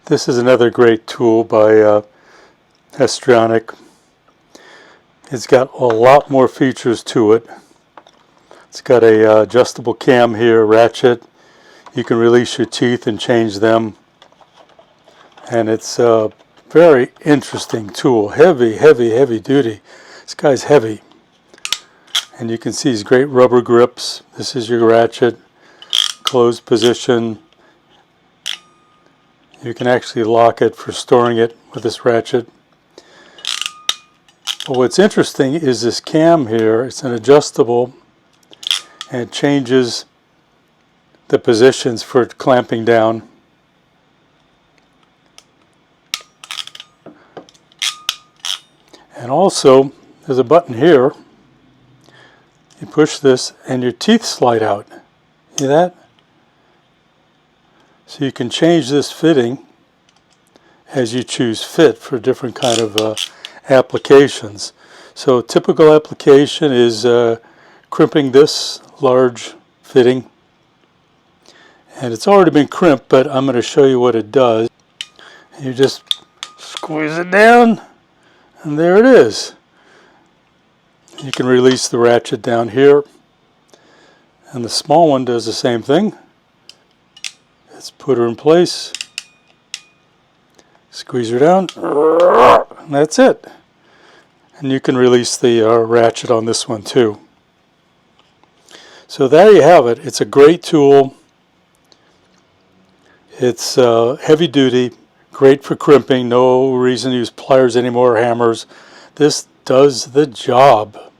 This is another great tool by Haisstronica. It's got a lot more features to it. It's got a adjustable cam here, ratchet. You can release your teeth and change them. And it's a very interesting tool. Heavy, heavy, heavy duty. This guy's heavy. And you can see these great rubber grips. This is your ratchet. Closed position. You can actually lock it for storing it with this ratchet. But what's interesting is this cam here. It's an adjustable and it changes the positions for clamping down. And also there's a button here. You push this and your teeth slide out. See that? So you can change this fitting as you choose fit for different kind of applications. So typical application is crimping this large fitting. And it's already been crimped, but I'm going to show you what it does. You just squeeze it down and there it is. You can release the ratchet down here. And the small one does the same thing. Let's put her in place, squeeze her down, and that's it. And you can release the ratchet on this one too. So there you have it. It's a great tool. It's heavy duty, great for crimping. No reason to use pliers anymore or hammers. This does the job.